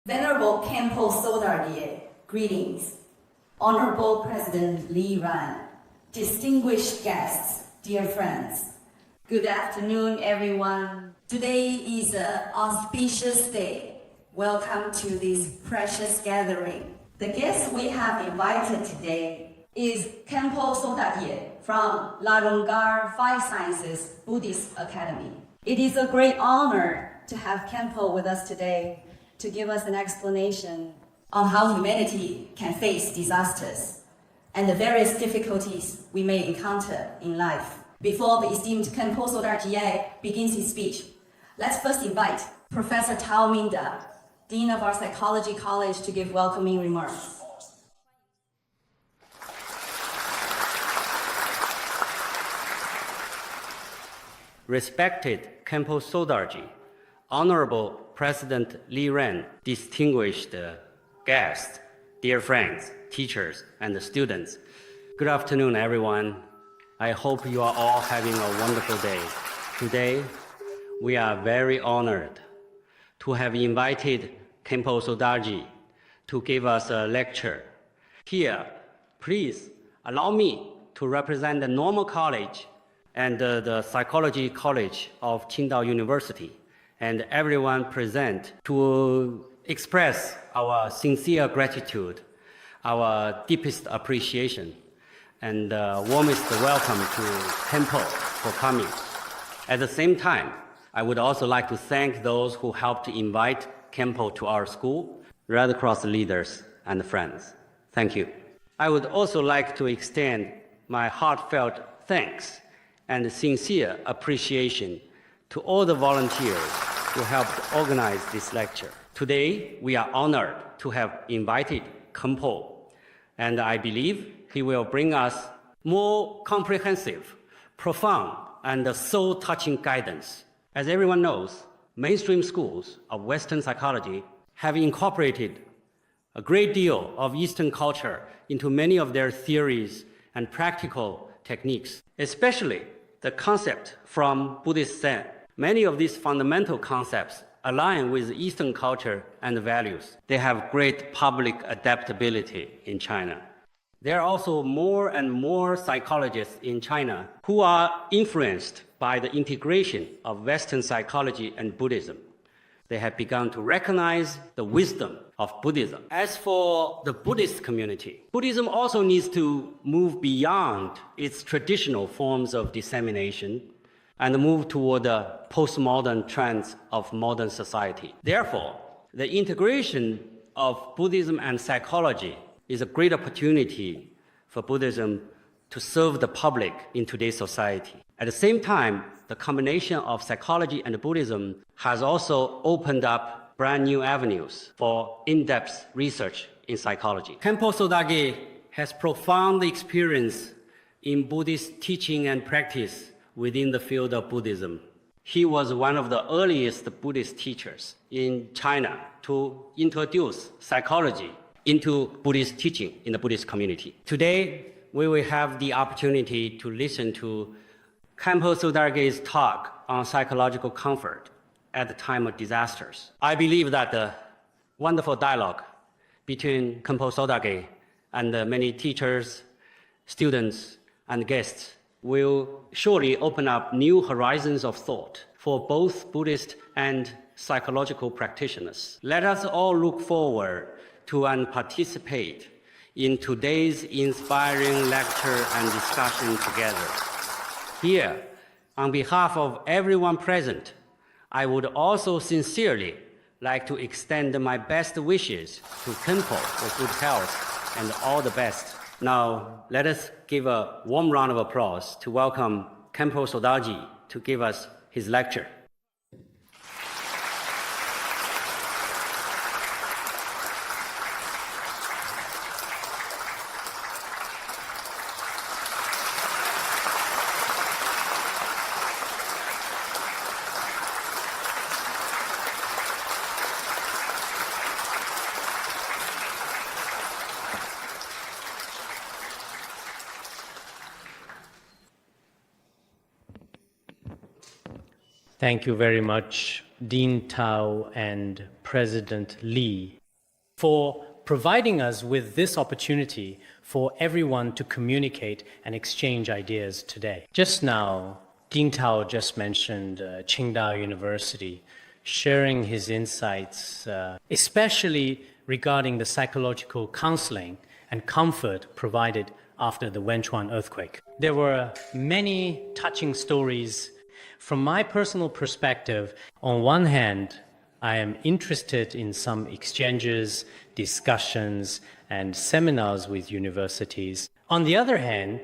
Venerable Khenpo Sodarye, greetings. Honorable President Li Ran, distinguished guests, dear friends. Good afternoon, everyone. Today is an auspicious day. Welcome to this precious gathering. The guest we have invited today is Khenpo Sodarye from Laronggar Five Sciences Buddhist Academy. It is a great honor to have Khenpo with us today to give us an explanation on how humanity can face disasters and the various difficulties we may encounter in life. Before the esteemed Khenpo Sodarye begins his speech, let's first invite Professor Taming, Dean of our Psychology College, to give welcoming remarks. Respected Khenpo Sodarji, Honorable President Li Ran, distinguished guests, dear friends, teachers, and students. Good afternoon, everyone. I hope you are all having a wonderful day. Today, we are very honored to have invited Khenpo Sodarji to give us a lecture. Here, please allow me to represent the Normal College and the Psychology College of Qingdao University, and everyone present to express our sincere gratitude, our deepest appreciation, and warmest welcome to Khenpo for coming. At the same time, I would also like to thank those who helped invite Khenpo to our school, Red Cross leaders and friends. Thank you. I would also like to extend my heartfelt thanks and sincere appreciation to all the volunteers who helped organize this lecture. Today, we are honored to have invited Khenpo, and I believe he will bring us more comprehensive, profound, and soul-touching guidance. As everyone knows, mainstream schools of Western psychology have incorporated a great deal of Eastern culture into many of their theories and practical techniques, especially the concept from Buddhist Zen. Many of these fundamental concepts align with Eastern culture and values. They have great public adaptability in China. There are also more and more psychologists in China who are influenced by the integration of Western psychology and Buddhism. They have begun to recognize the wisdom of Buddhism. As for the Buddhist community, Buddhism also needs to move beyond its traditional forms of dissemination and move toward the postmodern trends of modern society. Therefore, the integration of Buddhism and psychology is a great opportunity for Buddhism to serve the public in today's society. At the same time, the combination of psychology and Buddhism has also opened up brand new avenues for in-depth research in psychology. Khenpo Sodarye has profound experience in Buddhist teaching and practice within the field of Buddhism. He was one of the earliest Buddhist teachers in China to introduce psychology into Buddhist teaching in the Buddhist community. Today, we will have the opportunity to listen to Khenpo Sodarye's talk on psychological comfort at the time of disasters. I believe that the wonderful dialogue between Khenpo Sodarye and the many teachers, students, and guests will surely open up new horizons of thought for both Buddhist and psychological practitioners. Let us all look forward to and participate in today's inspiring lecture and discussion together. Here, on behalf of everyone present, I would also sincerely like to extend my best wishes to Khenpo for good health and all the best. Now, let us give a warm round of applause to welcome Khenpo Sodarji to give us his lecture. Thank you very much, Dean Tao and President Lee for providing us with this opportunity for everyone to communicate and exchange ideas today. Just now, Ding Tao just mentioned Qingdao University, sharing his insights, especially regarding the psychological counseling and comfort provided after the Wenchuan earthquake. There were many touching stories. From my personal perspective, on one hand, I am interested in some exchanges, discussions, and seminars with universities. On the other hand,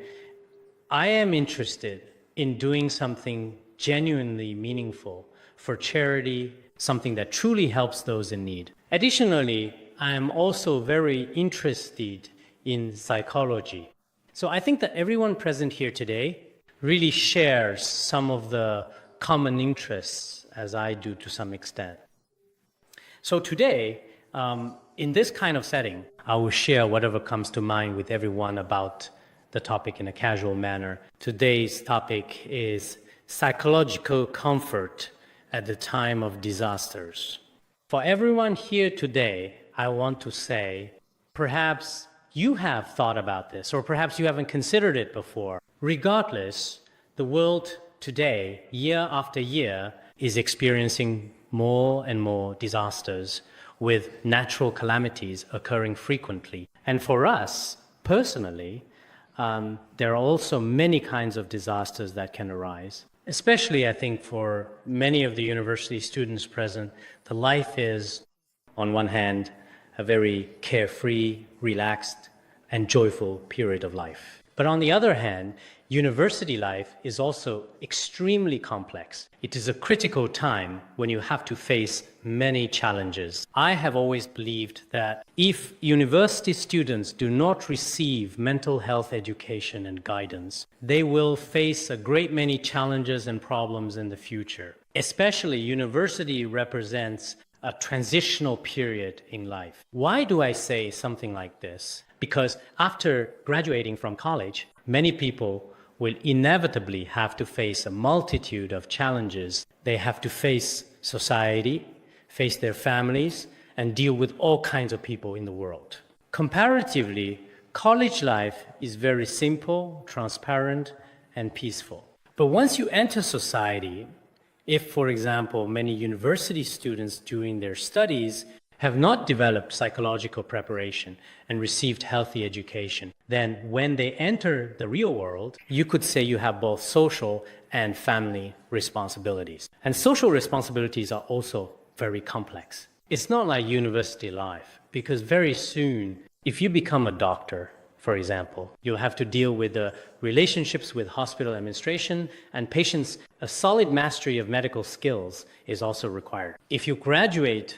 I am interested in doing something genuinely meaningful for charity, something that truly helps those in need. Additionally, I am also very interested in psychology. So I think that everyone present here today really shares some of the common interests as I do to some extent. So today, in this kind of setting, I will share whatever comes to mind with everyone about the topic in a casual manner. Today's topic is psychological comfort at the time of disasters. For everyone here today, I want to say, perhaps you have thought about this, or perhaps you haven't considered it before. Regardless, the world today, year after year, is experiencing more and more disasters with natural calamities occurring frequently. And for us, personally, there are also many kinds of disasters that can arise. Especially, I think, for many of the university students present, the life is, on one hand, a very carefree, relaxed, and joyful period of life. But on the other hand, university life is also extremely complex. It is a critical time when you have to face many challenges. I have always believed that if university students do not receive mental health education and guidance, they will face a great many challenges and problems in the future. Especially, university represents a transitional period in life. Why do I say something like this? Because after graduating from college, many people will inevitably have to face a multitude of challenges. They have to face society, face their families, and deal with all kinds of people in the world. Comparatively, college life is very simple, transparent, and peaceful. But once you enter society, if, for example, many university students during their studies have not developed psychological preparation and received healthy education, then when they enter the real world, you could say you have both social and family responsibilities. And social responsibilities are also very complex. It's not like university life, because very soon, if you become a doctor, for example, you'll have to deal with the relationships with hospital administration and patients. A solid mastery of medical skills is also required. If you graduate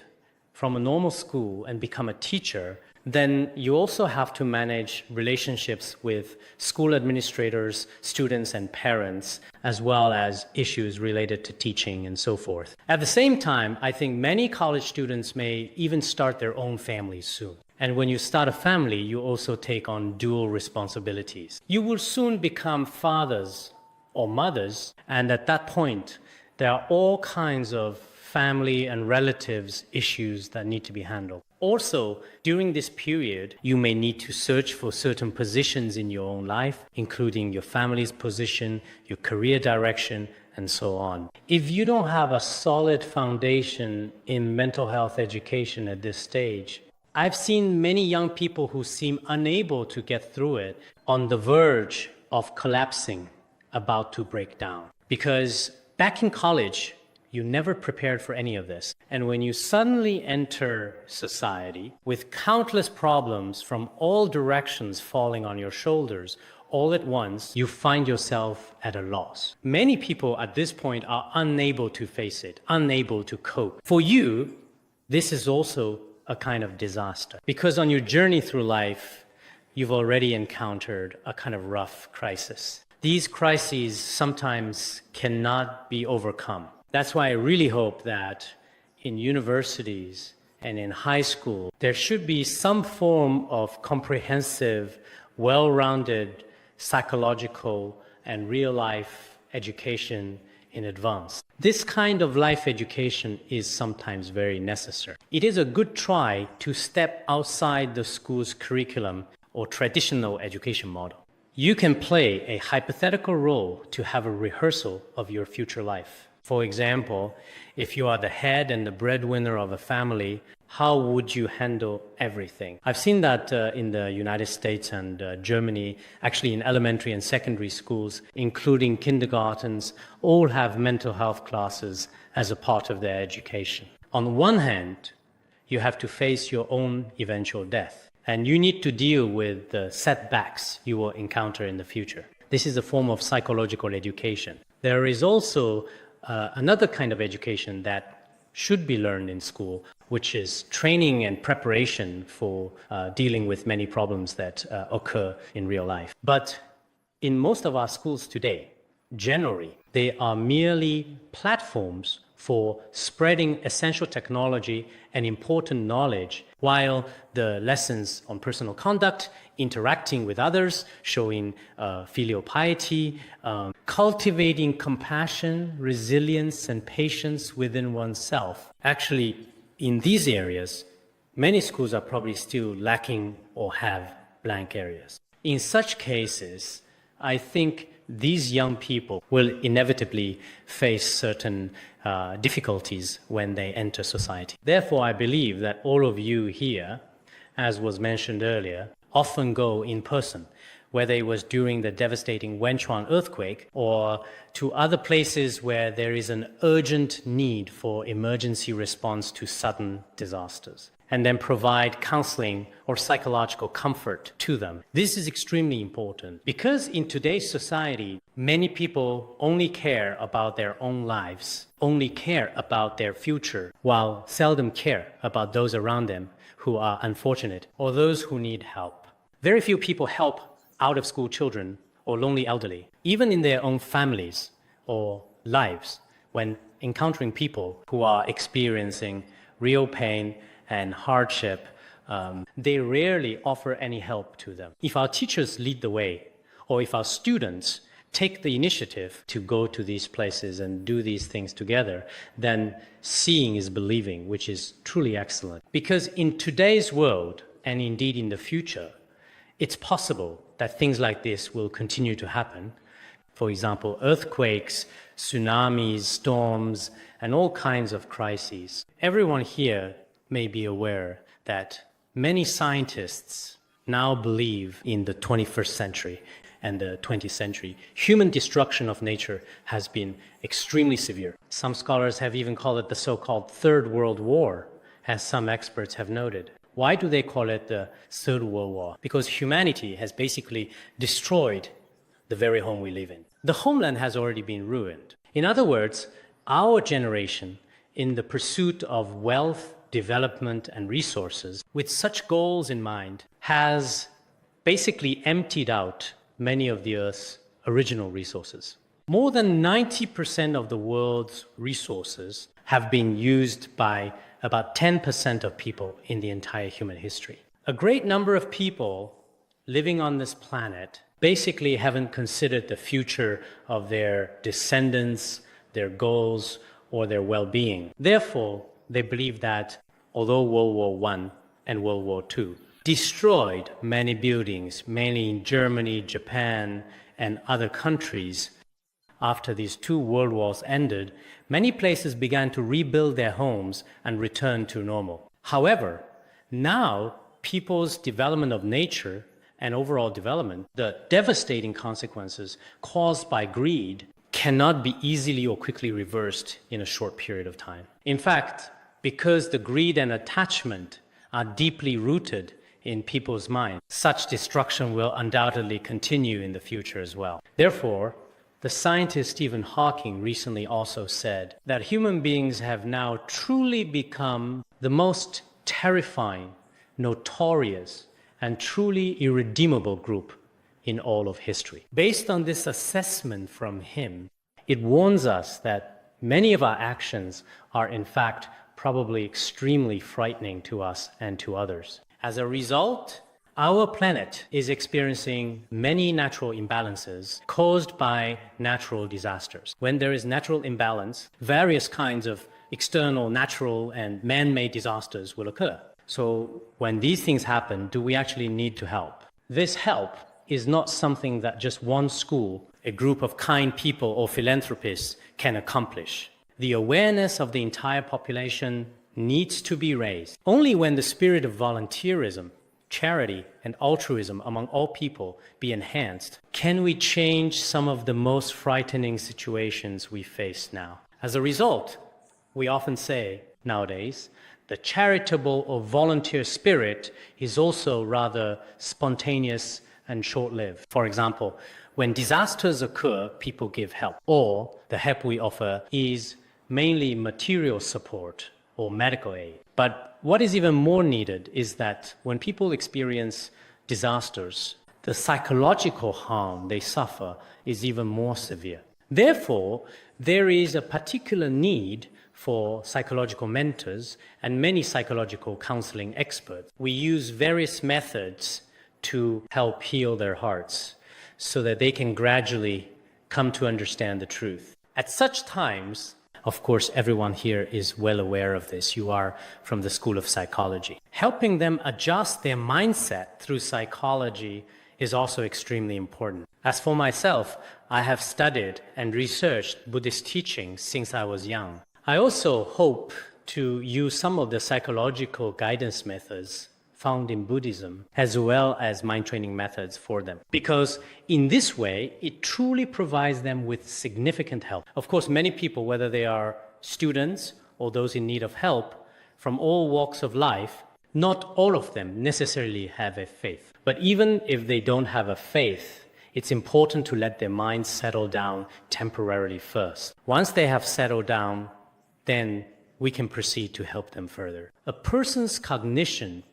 from a normal school and become a teacher, then you also have to manage relationships with school administrators, students, and parents, as well as issues related to teaching and so forth. At the same time, I think many college students may even start their own families soon. And when you start a family, you also take on dual responsibilities. You will soon become fathers or mothers, and at that point, there are all kinds of family and relatives issues that need to be handled. Also, during this period, you may need to search for certain positions in your own life, including your family's position, your career direction, and so on. If you don't have a solid foundation in mental health education at this stage, I've seen many young people who seem unable to get through it, on the verge of collapsing, about to break down. Because back in college, you never prepared for any of this. And when you suddenly enter society with countless problems from all directions falling on your shoulders, all at once, you find yourself at a loss. Many people at this point are unable to face it, unable to cope. For you, this is also a kind of disaster, because on your journey through life, you've already encountered a kind of rough crisis. These crises sometimes cannot be overcome. That's why I really hope that in universities and in high school, there should be some form of comprehensive, well-rounded psychological and real-life education in advance. This kind of life education is sometimes very necessary. It is a good try to step outside the school's curriculum or traditional education model. You can play a hypothetical role to have a rehearsal of your future life. For example, if you are the head and the breadwinner of a family, how would you handle everything? I've seen that in the United States and Germany, actually in elementary and secondary schools, including kindergartens, all have mental health classes as a part of their education. On one hand, you have to face your own eventual death, and you need to deal with the setbacks you will encounter in the future. This is a form of psychological education. There is also another kind of education that should be learned in school, which is training and preparation for dealing with many problems that occur in real life. But in most of our schools today, generally, they are merely platforms for spreading essential technology and important knowledge, while the lessons on personal conduct, interacting with others, showing filial piety, cultivating compassion, resilience, and patience within oneself. Actually, in these areas, many schools are probably still lacking or have blank areas. In such cases, I think these young people will inevitably face certain difficulties when they enter society. Therefore, I believe that all of you here, as was mentioned earlier, often go in person, whether it was during the devastating Wenchuan earthquake or to other places where there is an urgent need for emergency response to sudden disasters, and then provide counseling or psychological comfort to them. This is extremely important because in today's society, many people only care about their own lives, only care about their future, while seldom care about those around them who are unfortunate or those who need help. Very few people help out-of-school children or lonely elderly, even in their own families or lives, when encountering people who are experiencing real pain and hardship, they rarely offer any help to them. If our teachers lead the way, or if our students take the initiative to go to these places and do these things together, then seeing is believing, which is truly excellent. Because in today's world, and indeed in the future, it's possible that things like this will continue to happen. For example, earthquakes, tsunamis, storms, and all kinds of crises. Everyone here may be aware that many scientists now believe in the 21st century and the 20th century. Human destruction of nature has been extremely severe. Some scholars have even called it the so-called Third World War, as some experts have noted. Why do they call it the Third World War? Because humanity has basically destroyed the very home we live in. The homeland has already been ruined. In other words, our generation, in the pursuit of wealth, development, and resources, with such goals in mind, has basically emptied out many of the Earth's original resources. More than 90% of the world's resources have been used by about 10% of people in the entire human history. A great number of people living on this planet basically haven't considered the future of their descendants, their goals, or their well-being. Therefore, they believe that although World War I and World War II destroyed many buildings, mainly in Germany, Japan, and other countries, after these two world wars ended, many places began to rebuild their homes and return to normal. However, now people's development of nature and overall development, the devastating consequences caused by greed, cannot be easily or quickly reversed in a short period of time. In fact, because the greed and attachment are deeply rooted in people's minds, such destruction will undoubtedly continue in the future as well. Therefore, the scientist Stephen Hawking recently also said that human beings have now truly become the most terrifying, notorious, and truly irredeemable group in all of history. Based on this assessment from him, it warns us that many of our actions are in fact probably extremely frightening to us and to others. As a result, Our planet is experiencing many natural imbalances caused by natural disasters. When there is natural imbalance, various kinds of external, natural, and man-made disasters will occur. So when these things happen, do we actually need to help? This help is not something that just one school, a group of kind people or philanthropists can accomplish. The awareness of the entire population needs to be raised. Only when the spirit of volunteerism, charity, and altruism among all people be enhanced can we change some of the most frightening situations we face now. As a result, we often say nowadays, the charitable or volunteer spirit is also rather spontaneous and short-lived. For example, when disasters occur, people give help, or the help we offer is mainly material support or medical aid. But what is even more needed is that when people experience disasters, the psychological harm they suffer is even more severe. Therefore, there is a particular need for psychological mentors and many psychological counseling experts. We use various methods to help heal their hearts so that they can gradually come to understand the truth. At such times, of course, everyone here is well aware of this. You are from the School of Psychology. Helping them adjust their mindset through psychology is also extremely important. As for myself, I have studied and researched Buddhist teachings since I was young. I also hope to use some of the psychological guidance methods found in Buddhism, as well as mind training methods for them. Because in this way, it truly provides them with significant help. Of course, many people, whether they are students or those in need of help, from all walks of life, not all of them necessarily have a faith. But even if they don't have a faith, it's important to let their minds settle down temporarily first. Once they have settled down, then we can proceed to help them further. A person's cognition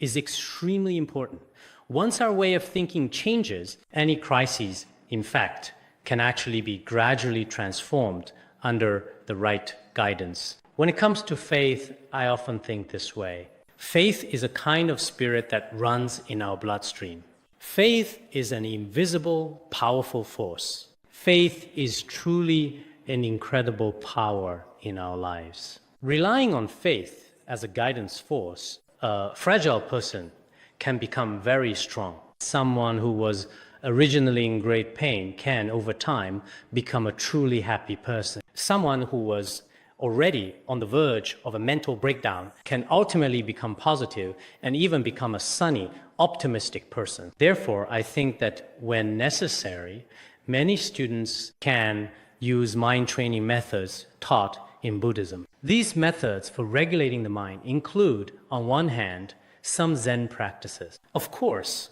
is extremely important. Once our way of thinking changes, any crises, in fact, can actually be gradually transformed under the right guidance. When it comes to faith, I often think this way. Faith is a kind of spirit that runs in our bloodstream. Faith is an invisible, powerful force. Faith is truly an incredible power in our lives. Relying on faith as a guidance force, a fragile person can become very strong. Someone who was originally in great pain can, over time, become a truly happy person. Someone who was already on the verge of a mental breakdown can ultimately become positive and even become a sunny, optimistic person. Therefore, I think that when necessary, many students can use mind training methods taught in Buddhism. These methods for regulating the mind include, on one hand, some Zen practices. Of course,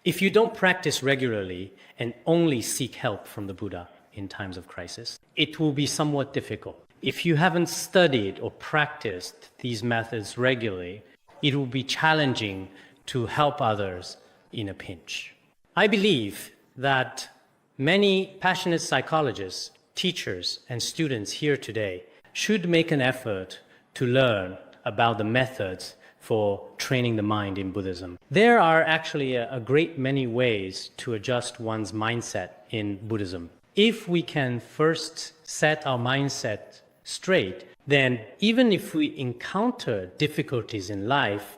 if you don't practice regularly and only seek help from the Buddha in times of crisis, it will be somewhat difficult. If you haven't studied or practiced these methods regularly, it will be challenging to help others in a pinch. I believe that many passionate psychologists, teachers, and students here today should make an effort to learn about the methods for training the mind in Buddhism. There are actually a great many ways to adjust one's mindset in Buddhism. If we can first set our mindset straight, then even if we encounter difficulties in life,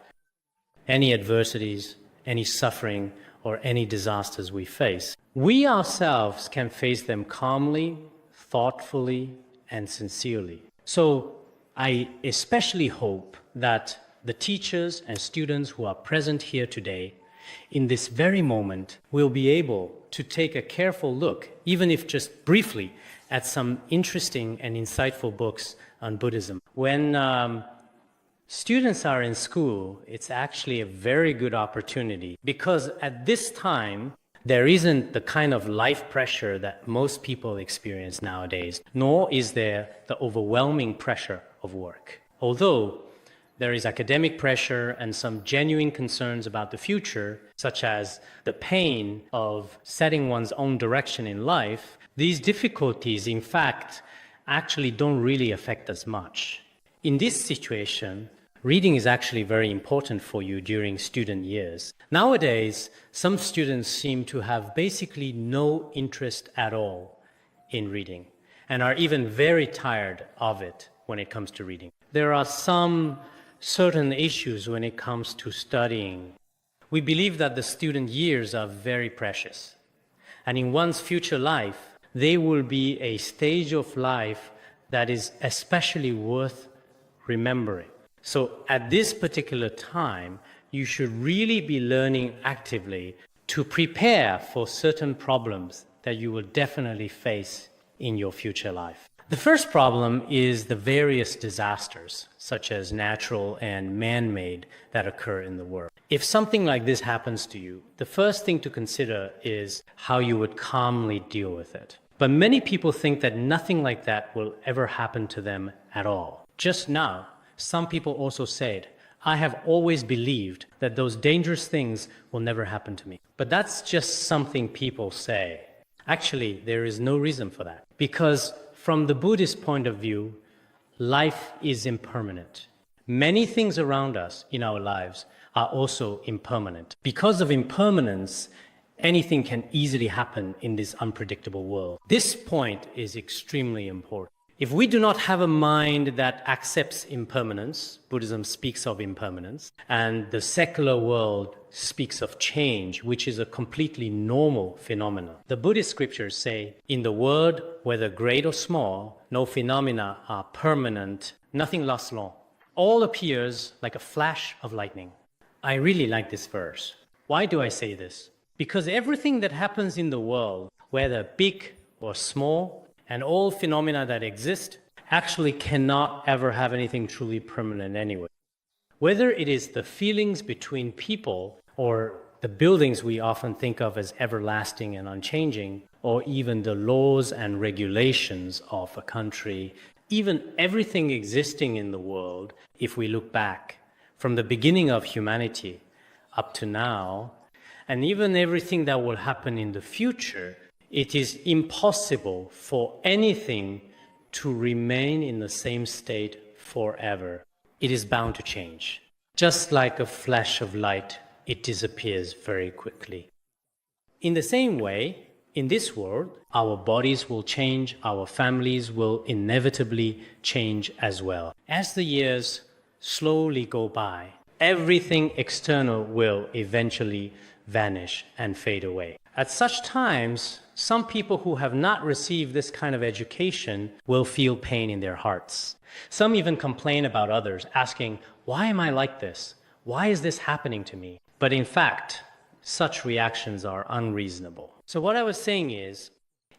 any adversities, any suffering, or any disasters we face, we ourselves can face them calmly, thoughtfully, and sincerely. So I especially hope that the teachers and students who are present here today, in this very moment, will be able to take a careful look, even if just briefly, at some interesting and insightful books on Buddhism. When students are in school, it's actually a very good opportunity because at this time, there isn't the kind of life pressure that most people experience nowadays, nor is there the overwhelming pressure of work. Although there is academic pressure and some genuine concerns about the future, such as the pain of setting one's own direction in life, these difficulties, in fact, actually don't really affect us much. In this situation, reading is actually very important for you during student years. Nowadays, some students seem to have basically no interest at all in reading and are even very tired of it when it comes to reading. There are some certain issues when it comes to studying. We believe that the student years are very precious, and in one's future life, they will be a stage of life that is especially worth remembering. So at this particular time, you should really be learning actively to prepare for certain problems that you will definitely face in your future life. The first problem is the various disasters, such as natural and man-made, that occur in the world. If something like this happens to you, the first thing to consider is how you would calmly deal with it. But many people think that nothing like that will ever happen to them at all. Just now, some people also said, I have always believed that those dangerous things will never happen to me. But that's just something people say. Actually, there is no reason for that. Because from the Buddhist point of view, life is impermanent. Many things around us in our lives are also impermanent. Because of impermanence, anything can easily happen in this unpredictable world. This point is extremely important. If we do not have a mind that accepts impermanence, Buddhism speaks of impermanence, and the secular world speaks of change, which is a completely normal phenomenon. The Buddhist scriptures say, in the world, whether great or small, no phenomena are permanent, nothing lasts long. All appears like a flash of lightning. I really like this verse. Why do I say this? Because everything that happens in the world, whether big or small, and all phenomena that exist actually cannot ever have anything truly permanent anyway. Whether it is the feelings between people or the buildings we often think of as everlasting and unchanging, or even the laws and regulations of a country, even everything existing in the world, if we look back from the beginning of humanity up to now, and even everything that will happen in the future, it is impossible for anything to remain in the same state forever. It is bound to change. Just like a flash of light, it disappears very quickly. In the same way, in this world, our bodies will change, our families will inevitably change as well. As the years slowly go by, everything external will eventually vanish and fade away. At such times, some people who have not received this kind of education will feel pain in their hearts. Some even complain about others, asking, why am I like this? Why is this happening to me? But in fact, such reactions are unreasonable. So what I was saying is,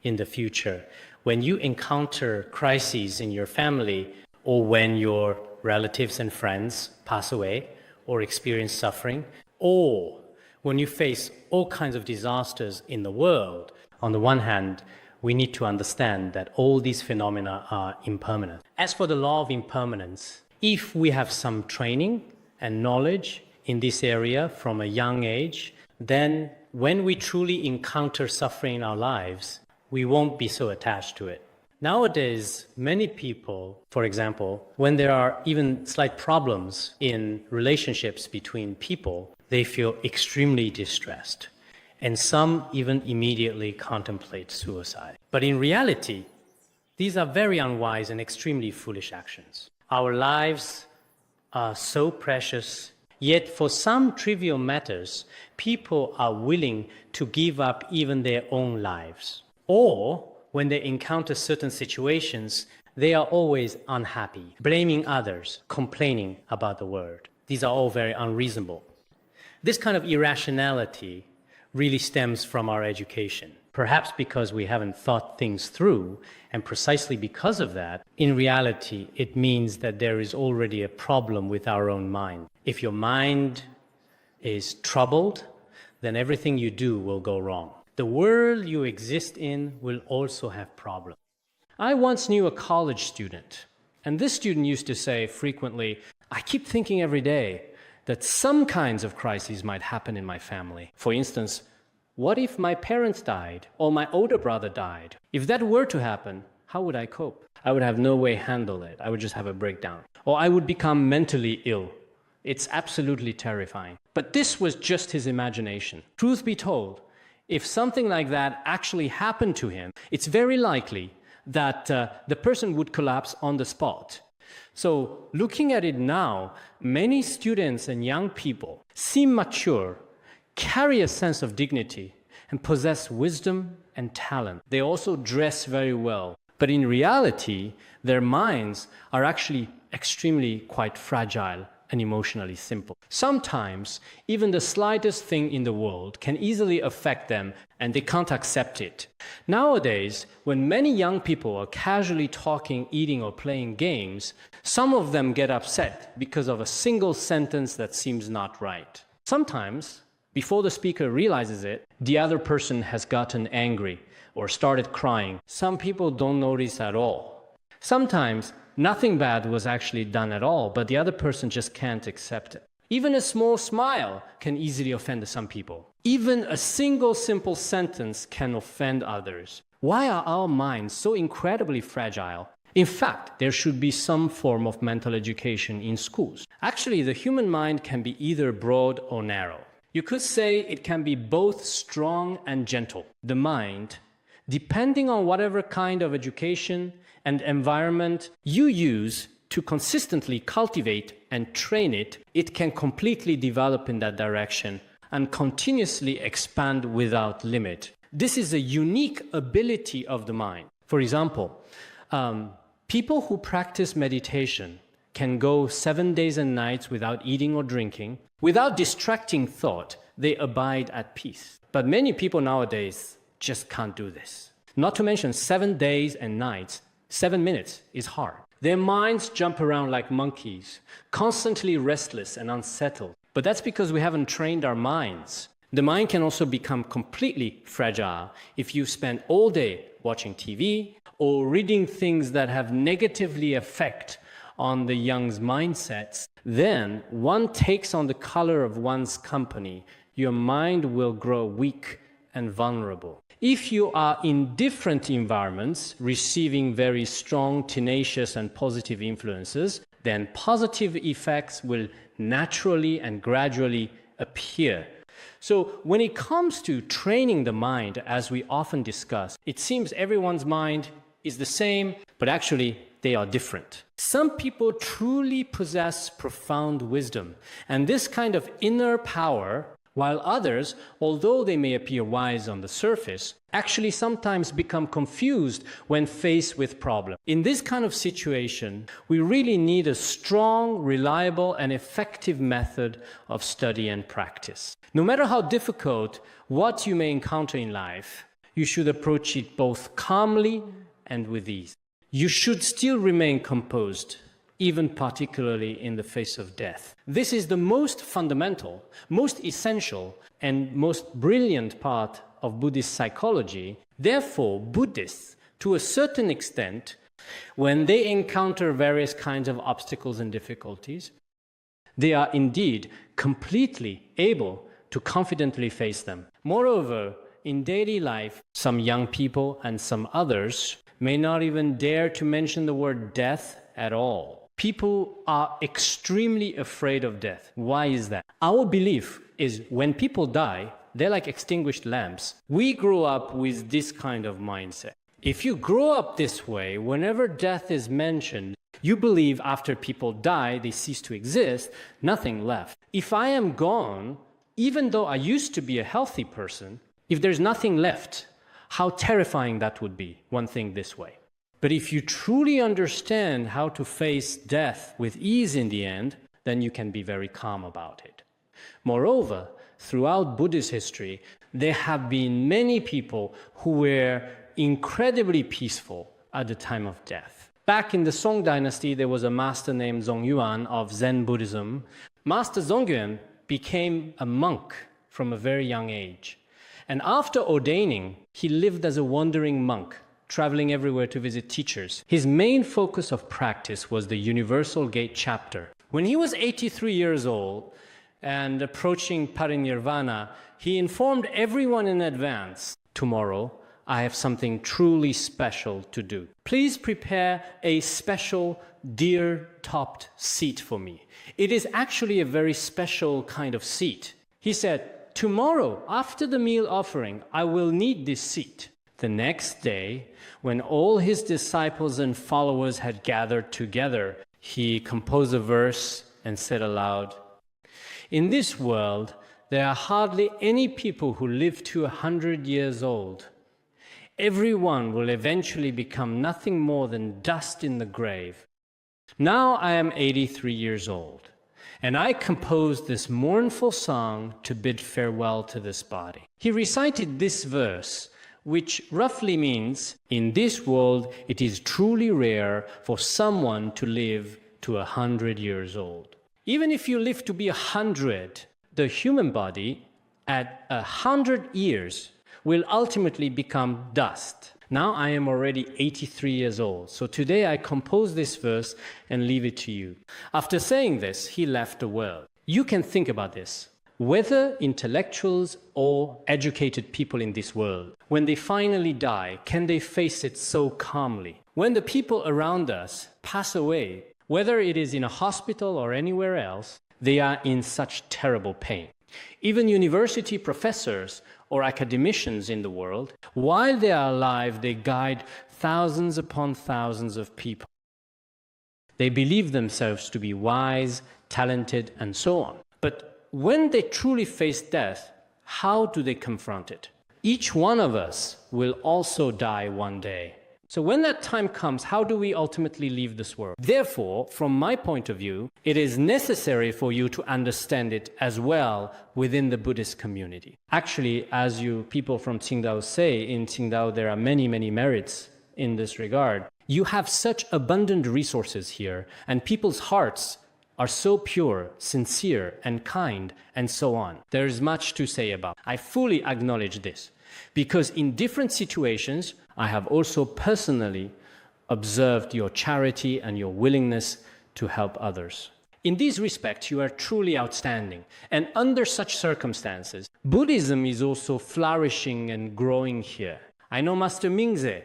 in the future, when you encounter crises in your family, or when your relatives and friends pass away, or experience suffering, or when you face all kinds of disasters in the world, on the one hand, we need to understand that all these phenomena are impermanent. As for the law of impermanence, if we have some training and knowledge in this area from a young age, then when we truly encounter suffering in our lives, we won't be so attached to it. Nowadays, many people, for example, when there are even slight problems in relationships between people, they feel extremely distressed. And some even immediately contemplate suicide. But in reality, these are very unwise and extremely foolish actions. Our lives are so precious, yet for some trivial matters, people are willing to give up even their own lives. Or, when they encounter certain situations, they are always unhappy, blaming others, complaining about the world. These are all very unreasonable. This kind of irrationality really stems from our education. Perhaps because we haven't thought things through, and precisely because of that, in reality, it means that there is already a problem with our own mind. If your mind is troubled, then everything you do will go wrong. The world you exist in will also have problems. I once knew a college student, and this student used to say frequently, I keep thinking every day that some kinds of crises might happen in my family. For instance, what if my parents died or my older brother died? If that were to happen, how would I cope? I would have no way to handle it. I would just have a breakdown. Or I would become mentally ill. It's absolutely terrifying. But this was just his imagination. Truth be told, if something like that actually happened to him, it's very likely that the person would collapse on the spot. So looking at it now, many students and young people seem mature, carry a sense of dignity, and possess wisdom and talent. They also dress very well. But in reality, their minds are actually extremely quite fragile and emotionally simple. Sometimes, even the slightest thing in the world can easily affect them and they can't accept it. Nowadays, when many young people are casually talking, eating, or playing games, some of them get upset because of a single sentence that seems not right. Sometimes, before the speaker realizes it, the other person has gotten angry or started crying. Some people don't notice at all. Sometimes, nothing bad was actually done at all, but the other person just can't accept it. Even a small smile can easily offend some people. Even a single simple sentence can offend others. Why are our minds so incredibly fragile? In fact, there should be some form of mental education in schools. Actually, the human mind can be either broad or narrow. You could say it can be both strong and gentle. The mind, depending on whatever kind of education and environment you use to consistently cultivate and train it, it can completely develop in that direction and continuously expand without limit. This is a unique ability of the mind. For example, people who practice meditation can go 7 days and nights without eating or drinking. Without distracting thought, they abide at peace. But many people nowadays just can't do this. Not to mention 7 days and nights, 7 minutes is hard. Their minds jump around like monkeys, constantly restless and unsettled. But that's because we haven't trained our minds. The mind can also become completely fragile if you spend all day watching TV or reading things that have negatively affect on the young's mindsets. Then one takes on the color of one's company. Your mind will grow weak and vulnerable. If you are in different environments, receiving very strong, tenacious, and positive influences, then positive effects will naturally and gradually appear. So when it comes to training the mind, as we often discuss, it seems everyone's mind is the same, but actually they are different. Some people truly possess profound wisdom, and this kind of inner power, while others, although they may appear wise on the surface, actually sometimes become confused when faced with problems. In this kind of situation, we really need a strong, reliable, and effective method of study and practice. No matter how difficult what you may encounter in life, you should approach it both calmly and with ease. You should still remain composed, even particularly in the face of death. This is the most fundamental, most essential, and most brilliant part of Buddhist psychology. Therefore, Buddhists, to a certain extent, when they encounter various kinds of obstacles and difficulties, they are indeed completely able to confidently face them. Moreover, in daily life, some young people and some others may not even dare to mention the word death at all. People are extremely afraid of death. Why is that? Our belief is when people die, they're like extinguished lamps. We grew up with this kind of mindset. If you grow up this way, whenever death is mentioned, you believe after people die, they cease to exist, nothing left. If I am gone, even though I used to be a healthy person, if there's nothing left, how terrifying that would be, one thing this way. But if you truly understand how to face death with ease in the end, then you can be very calm about it. Moreover, throughout Buddhist history, there have been many people who were incredibly peaceful at the time of death. Back in the Song dynasty, there was a master named Zongyuan of Zen Buddhism. Master Zongyuan became a monk from a very young age. And after ordaining, he lived as a wandering monk, traveling everywhere to visit teachers. His main focus of practice was the Universal Gate chapter. When he was 83 years old and approaching parinirvana, he informed everyone in advance, tomorrow I have something truly special to do. Please prepare a special deer-topped seat for me. It is actually a very special kind of seat. He said, tomorrow, after the meal offering, I will need this seat. The next day, when all his disciples and followers had gathered together, he composed a verse and said aloud, in this world, there are hardly any people who live to 100 years old. Everyone will eventually become nothing more than dust in the grave. Now I am 83 years old, and I composed this mournful song to bid farewell to this body. He recited this verse, which roughly means, in this world, it is truly rare for someone to live to 100 years old. Even if you live to be 100, the human body at 100 years will ultimately become dust. Now I am already 83 years old, so today I compose this verse and leave it to you. After saying this, he left the world. You can think about this. Whether intellectuals or educated people in this world, when they finally die, can they face it so calmly? When the people around us pass away, whether it is in a hospital or anywhere else, they are in such terrible pain. Even university professors or academicians in the world, while they are alive, they guide thousands upon thousands of people. They believe themselves to be wise, talented, and so on. But when they truly face death, how do they confront it? Each one of us will also die one day. So when that time comes, how do we ultimately leave this world? Therefore, from my point of view, it is necessary for you to understand it as well within the Buddhist community. Actually, as you people from Qingdao say, in Qingdao there are many, many merits in this regard. You have such abundant resources here, and people's hearts are so pure, sincere, and kind, and so on. There is much to say about. I fully acknowledge this, because in different situations, I have also personally observed your charity and your willingness to help others. In these respects, you are truly outstanding. And under such circumstances, Buddhism is also flourishing and growing here. I know Master Mingzhe,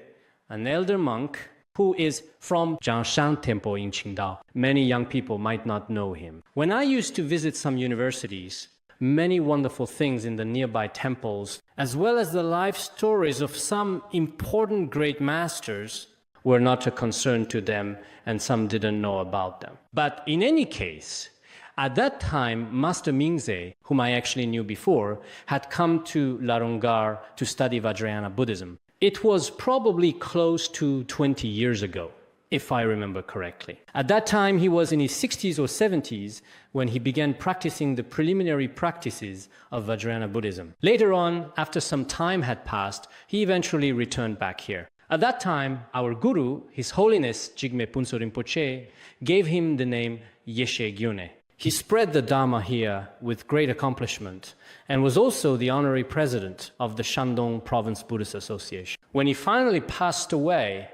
an elder monk who is from Jiangshan Temple in Qingdao. Many young people might not know him. When I used to visit some universities, many wonderful things in the nearby temples, as well as the life stories of some important great masters, were not a concern to them, and some didn't know about them. But in any case, at that time, Master Mingzhe, whom I actually knew before, had come to Larungar to study Vajrayana Buddhism. It was probably close to 20 years ago, if I remember correctly. At that time, he was in his 60s or 70s when he began practicing the preliminary practices of Vajrayana Buddhism. Later on, after some time had passed, he eventually returned back here. At that time, our guru, His Holiness Jigme Punso Rinpoche, gave him the name Yeshe Gyune. He spread the Dharma here with great accomplishment and was also the honorary president of the Shandong Province Buddhist Association. When he finally passed away,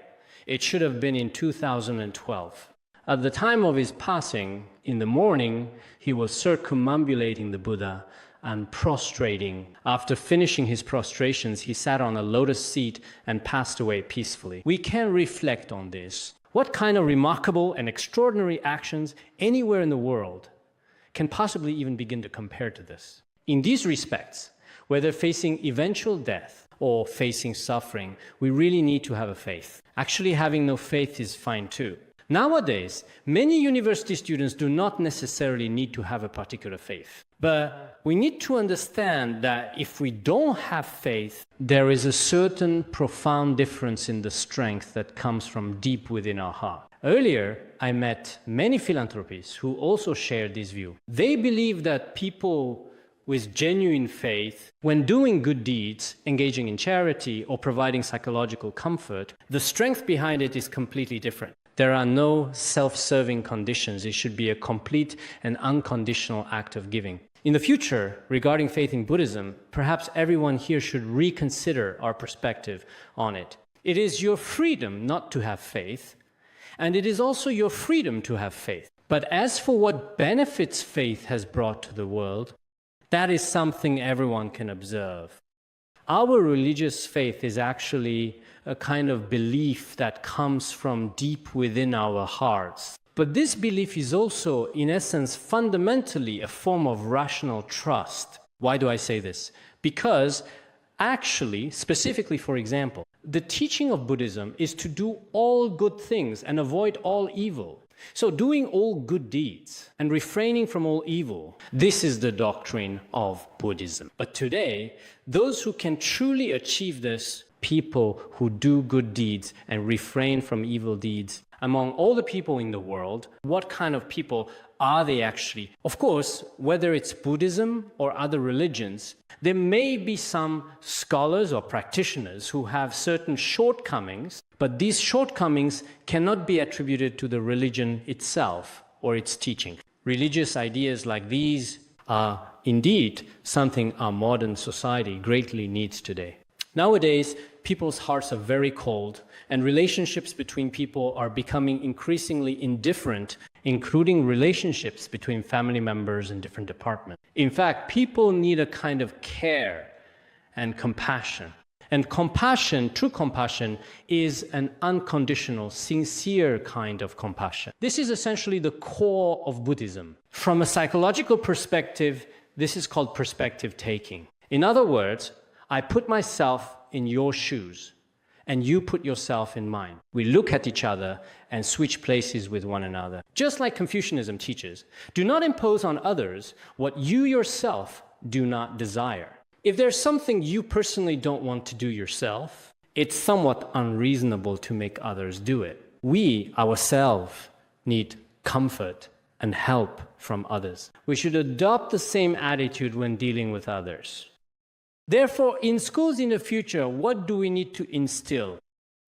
it should have been in 2012. At the time of his passing, in the morning, he was circumambulating the Buddha and prostrating. After finishing his prostrations, he sat on a lotus seat and passed away peacefully. We can reflect on this. What kind of remarkable and extraordinary actions anywhere in the world can possibly even begin to compare to this? In these respects, whether facing eventual death or facing suffering, we really need to have a faith. Actually, having no faith is fine too. Nowadays, many university students do not necessarily need to have a particular faith. But we need to understand that if we don't have faith, there is a certain profound difference in the strength that comes from deep within our heart. Earlier, I met many philanthropists who also shared this view. They believe that people with genuine faith, when doing good deeds, engaging in charity, or providing psychological comfort, the strength behind it is completely different. There are no self-serving conditions. It should be a complete and unconditional act of giving. In the future, regarding faith in Buddhism, perhaps everyone here should reconsider our perspective on it. It is your freedom not to have faith, and it is also your freedom to have faith. But as for what benefits faith has brought to the world, that is something everyone can observe. Our religious faith is actually a kind of belief that comes from deep within our hearts. But this belief is also, in essence, fundamentally a form of rational trust. Why do I say this? Because actually, specifically for example, the teaching of Buddhism is to do all good things and avoid all evil. So doing all good deeds and refraining from all evil, this is the doctrine of Buddhism. But today, those who can truly achieve this, people who do good deeds and refrain from evil deeds, among all the people in the world, what kind of people are they actually? Of course, whether it's Buddhism or other religions, there may be some scholars or practitioners who have certain shortcomings, but these shortcomings cannot be attributed to the religion itself or its teaching. Religious ideas like these are indeed something our modern society greatly needs today. Nowadays, people's hearts are very cold, and relationships between people are becoming increasingly indifferent, including relationships between family members in different departments. In fact, people need a kind of care and compassion. And compassion, true compassion, is an unconditional, sincere kind of compassion. This is essentially the core of Buddhism. From a psychological perspective, this is called perspective taking. In other words, I put myself in your shoes, and you put yourself in mine. We look at each other and switch places with one another. Just like Confucianism teaches, do not impose on others what you yourself do not desire. If there's something you personally don't want to do yourself, it's somewhat unreasonable to make others do it. We ourselves need comfort and help from others. We should adopt the same attitude when dealing with others. Therefore, in schools in the future, what do we need to instill?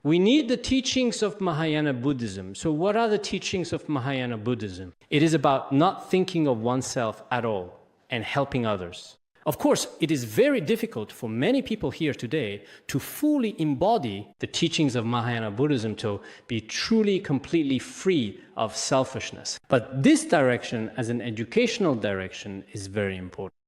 We need the teachings of Mahayana Buddhism. So what are the teachings of Mahayana Buddhism? It is about not thinking of oneself at all and helping others. Of course, it is very difficult for many people here today to fully embody the teachings of Mahayana Buddhism to be truly, completely free of selfishness. But this direction, as an educational direction, is very important.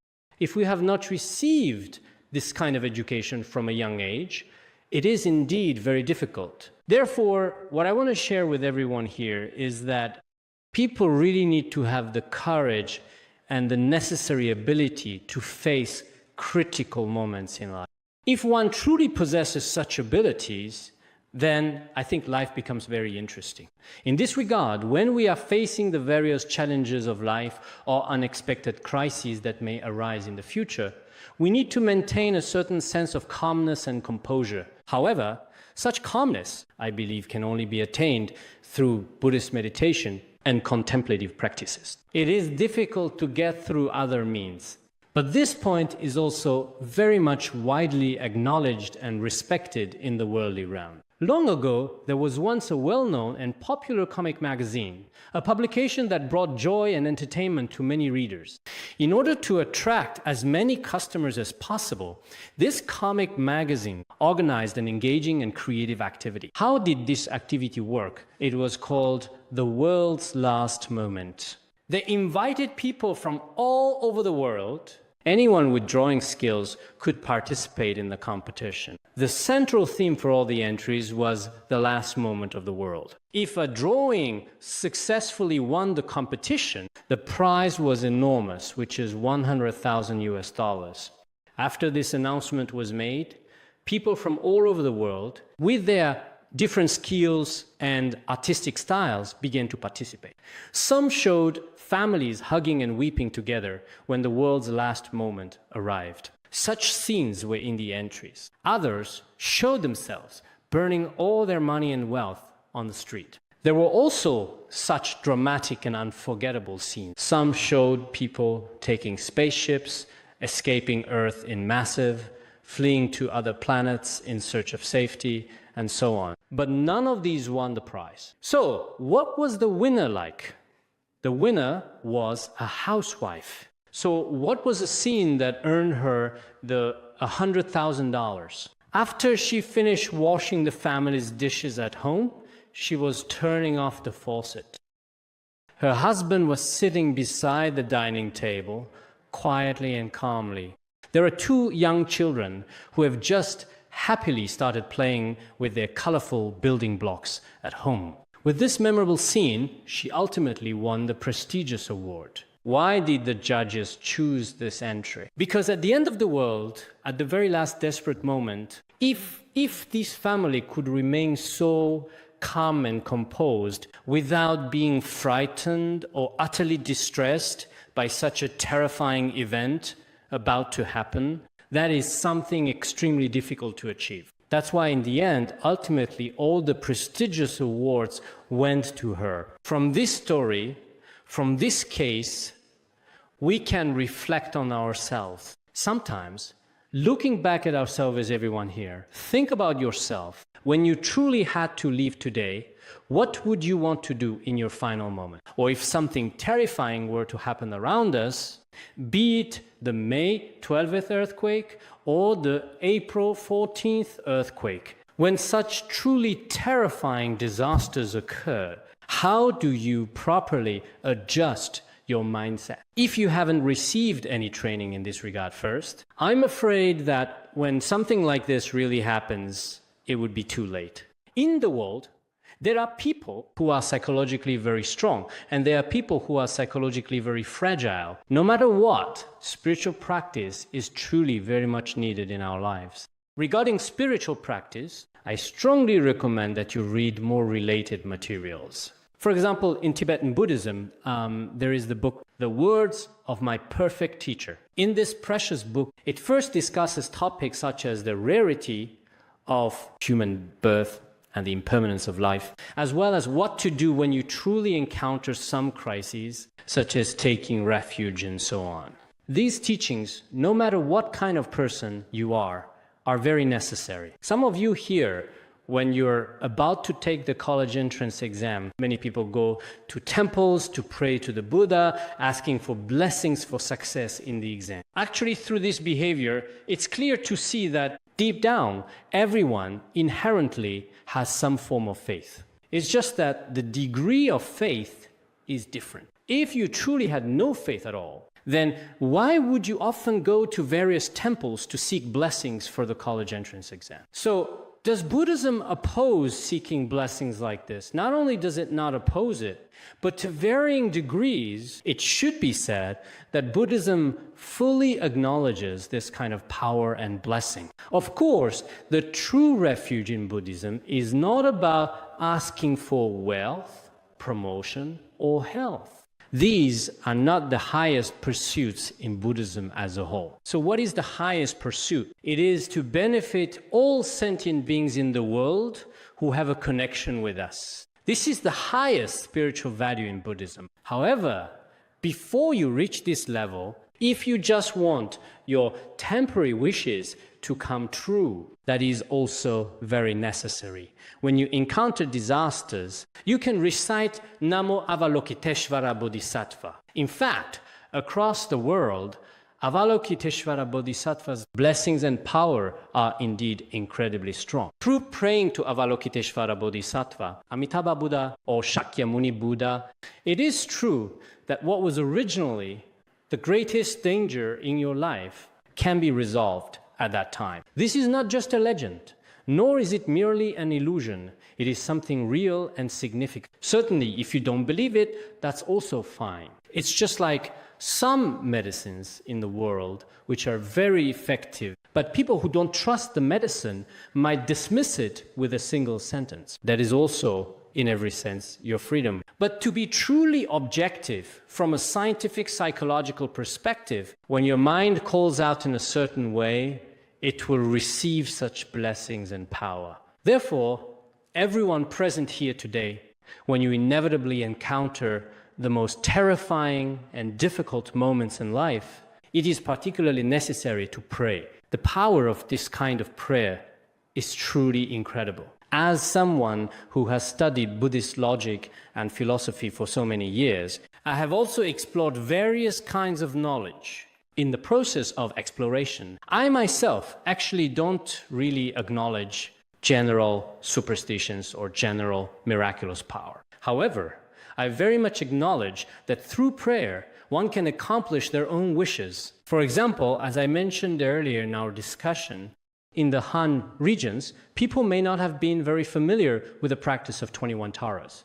If we have not received this kind of education from a young age, it is indeed very difficult. Therefore, what I want to share with everyone here is that people really need to have the courage and the necessary ability to face critical moments in life. If one truly possesses such abilities, then I think life becomes very interesting. In this regard, when we are facing the various challenges of life or unexpected crises that may arise in the future, we need to maintain a certain sense of calmness and composure. However, such calmness, I believe, can only be attained through Buddhist meditation and contemplative practices. It is difficult to get through other means. But this point is also very much widely acknowledged and respected in the worldly realm. Long ago, there was once a well-known and popular comic magazine, a publication that brought joy and entertainment to many readers. In order to attract as many customers as possible, this comic magazine organized an engaging and creative activity. How did this activity work? It was called The World's Last Moment. They invited people from all over the world. Anyone with drawing skills could participate in the competition. The central theme for all the entries was the last moment of the world. If a drawing successfully won the competition, the prize was enormous, which is 100,000 US dollars. After this announcement was made, people from all over the world, with their different skills and artistic styles, began to participate. Some showed families hugging and weeping together when the world's last moment arrived. Such scenes were in the entries. Others showed themselves burning all their money and wealth on the street. There were also such dramatic and unforgettable scenes. Some showed people taking spaceships, escaping Earth in massive, fleeing to other planets in search of safety, and so on. But none of these won the prize. So, what was the winner like? The winner was a housewife. So, what was a scene that earned her the $100,000? After she finished washing the family's dishes at home, she was turning off the faucet. Her husband was sitting beside the dining table, quietly and calmly. There are two young children who have just happily started playing with their colorful building blocks at home. With this memorable scene, she ultimately won the prestigious award. Why did the judges choose this entry? Because at the end of the world, at the very last desperate moment, if this family could remain so calm and composed without being frightened or utterly distressed by such a terrifying event about to happen, that is something extremely difficult to achieve. That's why in the end, ultimately, all the prestigious awards went to her. From this story, from this case, we can reflect on ourselves. Sometimes, looking back at ourselves as everyone here, think about yourself. When you truly had to leave today, what would you want to do in your final moment? Or if something terrifying were to happen around us, be it the May 12th earthquake or the April 14th earthquake, when such truly terrifying disasters occur, how do you properly adjust your mindset? If you haven't received any training in this regard first, I'm afraid that when something like this really happens, it would be too late. In the world, there are people who are psychologically very strong, and there are people who are psychologically very fragile. No matter what, spiritual practice is truly very much needed in our lives. Regarding spiritual practice, I strongly recommend that you read more related materials. For example, in Tibetan Buddhism, there is the book, The Words of My Perfect Teacher. In this precious book, it first discusses topics such as the rarity of human birth and the impermanence of life, as well as what to do when you truly encounter some crises, such as taking refuge and so on. These teachings, no matter what kind of person you are very necessary. Some of you here, when you're about to take the college entrance exam, many people go to temples to pray to the Buddha, asking for blessings for success in the exam. Actually, through this behavior, it's clear to see that deep down, everyone inherently has some form of faith. It's just that the degree of faith is different. If you truly had no faith at all, then why would you often go to various temples to seek blessings for the college entrance exam? So, does Buddhism oppose seeking blessings like this? Not only does it not oppose it, but to varying degrees, it should be said that Buddhism fully acknowledges this kind of power and blessing. Of course, the true refuge in Buddhism is not about asking for wealth, promotion, or health. These are not the highest pursuits in Buddhism as a whole. So what is the highest pursuit? It is to benefit all sentient beings in the world who have a connection with us. This is the highest spiritual value in Buddhism. However, before you reach this level, if you just want your temporary wishes to come true, that is also very necessary. When you encounter disasters, you can recite Namo Avalokiteshvara Bodhisattva. In fact, across the world, Avalokiteshvara Bodhisattva's blessings and power are indeed incredibly strong. Through praying to Avalokiteshvara Bodhisattva, Amitabha Buddha or Shakyamuni Buddha, it is true that what was originally the greatest danger in your life can be resolved at that time. This is not just a legend, nor is it merely an illusion. It is something real and significant. Certainly, if you don't believe it, that's also fine. It's just like some medicines in the world which are very effective, but people who don't trust the medicine might dismiss it with a single sentence. That is also, in every sense, your freedom. But to be truly objective from a scientific psychological perspective, when your mind calls out in a certain way, it will receive such blessings and power. Therefore, everyone present here today, when you inevitably encounter the most terrifying and difficult moments in life, it is particularly necessary to pray. The power of this kind of prayer is truly incredible. As someone who has studied Buddhist logic and philosophy for so many years, I have also explored various kinds of knowledge. In the process of exploration, I myself actually don't really acknowledge general superstitions or general miraculous power. However, I very much acknowledge that through prayer, one can accomplish their own wishes. For example, as I mentioned earlier in our discussion, in the Han regions, people may not have been very familiar with the practice of 21 taras.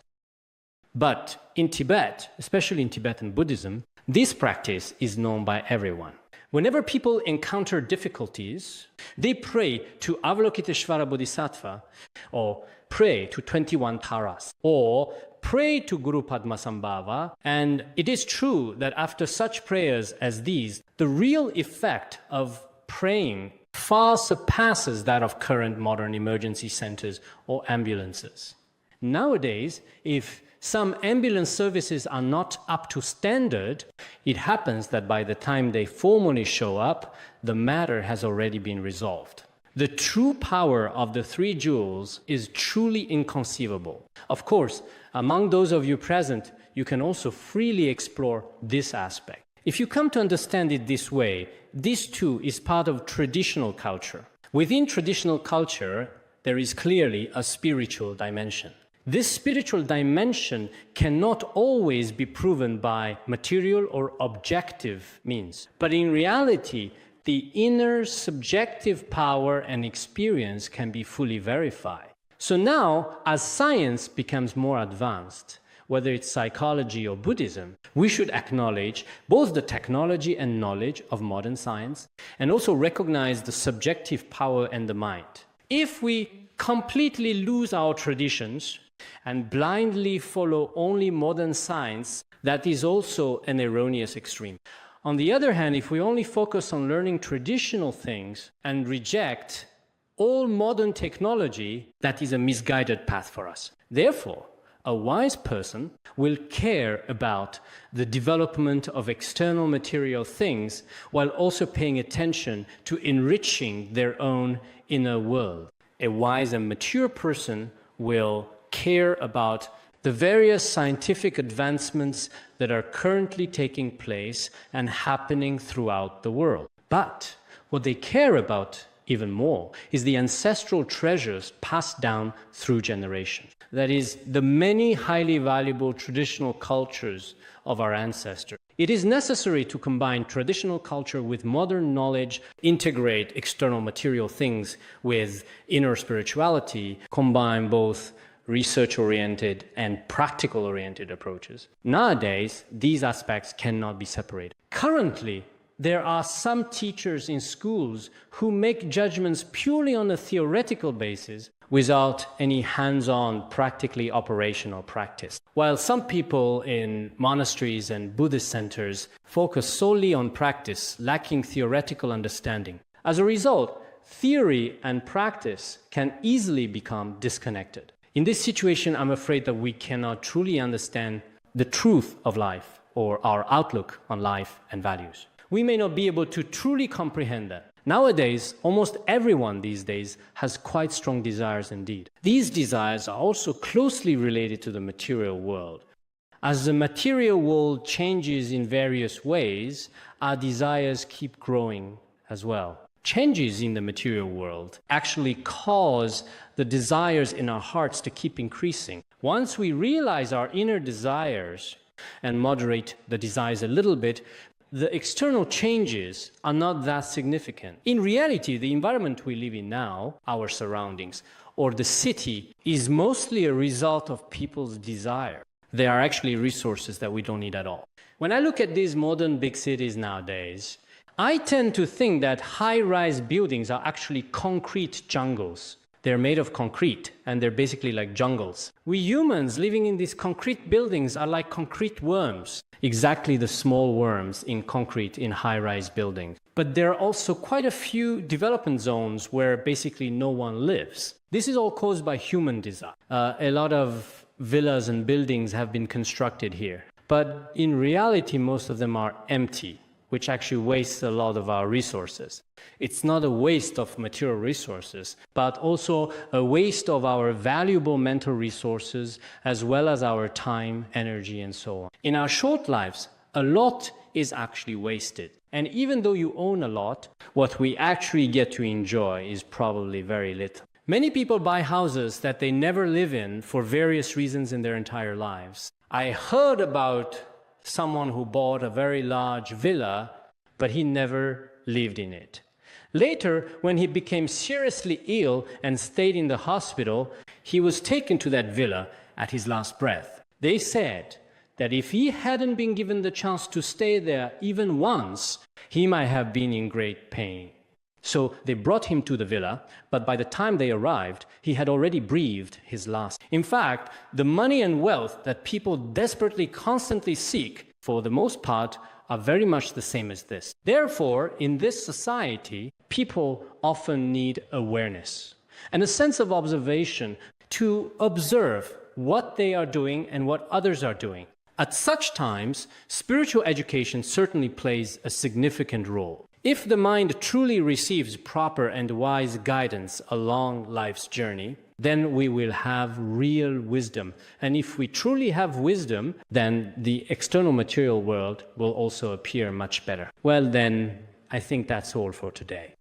But in Tibet, especially in Tibetan Buddhism, this practice is known by everyone. Whenever people encounter difficulties, they pray to Avalokiteshvara Bodhisattva, or pray to 21 taras, or pray to Guru Padmasambhava. And it is true that after such prayers as these, the real effect of praying far surpasses that of current modern emergency centers or ambulances. Nowadays, if some ambulance services are not up to standard, it happens that by the time they formally show up, the matter has already been resolved. The true power of the three jewels is truly inconceivable. Of course, among those of you present, you can also freely explore this aspect. If you come to understand it this way, this too is part of traditional culture. Within traditional culture, there is clearly a spiritual dimension. This spiritual dimension cannot always be proven by material or objective means. But in reality, the inner subjective power and experience can be fully verified. So now, as science becomes more advanced, whether it's psychology or Buddhism, we should acknowledge both the technology and knowledge of modern science and also recognize the subjective power and the mind. If we completely lose our traditions and blindly follow only modern science, that is also an erroneous extreme. On the other hand, if we only focus on learning traditional things and reject all modern technology, that is a misguided path for us. Therefore, a wise person will care about the development of external material things while also paying attention to enriching their own inner world. A wise and mature person will care about the various scientific advancements that are currently taking place and happening throughout the world. But what they care about even more is the ancestral treasures passed down through generations. That is, the many highly valuable traditional cultures of our ancestors. It is necessary to combine traditional culture with modern knowledge, integrate external material things with inner spirituality, combine both research-oriented and practical-oriented approaches. Nowadays, these aspects cannot be separated. Currently, there are some teachers in schools who make judgments purely on a theoretical basis without any hands-on, practically operational practice. While some people in monasteries and Buddhist centers focus solely on practice, lacking theoretical understanding. As a result, theory and practice can easily become disconnected. In this situation, I'm afraid that we cannot truly understand the truth of life or our outlook on life and values. We may not be able to truly comprehend that. Nowadays, almost everyone these days has quite strong desires indeed. These desires are also closely related to the material world. As the material world changes in various ways, our desires keep growing as well. Changes in the material world actually cause the desires in our hearts to keep increasing. Once we realize our inner desires and moderate the desires a little bit, the external changes are not that significant. In reality, the environment we live in now, our surroundings, or the city, is mostly a result of people's desire. They are actually resources that we don't need at all. When I look at these modern big cities nowadays, I tend to think that high-rise buildings are actually concrete jungles. They're made of concrete, and they're basically like jungles. We humans living in these concrete buildings are like concrete worms, exactly the small worms in concrete in high-rise buildings. But there are also quite a few development zones where basically no one lives. This is all caused by human desire. A lot of villas and buildings have been constructed here, but in reality, most of them are empty, which actually wastes a lot of our resources. It's not a waste of material resources, but also a waste of our valuable mental resources, as well as our time, energy, and so on. In our short lives, a lot is actually wasted. And even though you own a lot, what we actually get to enjoy is probably very little. Many people buy houses that they never live in for various reasons in their entire lives. I heard about someone who bought a very large villa, but he never lived in it. Later, when he became seriously ill and stayed in the hospital, he was taken to that villa at his last breath. They said that if he hadn't been given the chance to stay there even once, he might have been in great pain. So they brought him to the villa, but by the time they arrived, he had already breathed his last. In fact, the money and wealth that people desperately constantly seek, for the most part, are very much the same as this. Therefore, in this society, people often need awareness and a sense of observation to observe what they are doing and what others are doing. At such times, spiritual education certainly plays a significant role. If the mind truly receives proper and wise guidance along life's journey, then we will have real wisdom. And if we truly have wisdom, then the external material world will also appear much better. Well, then, I think that's all for today.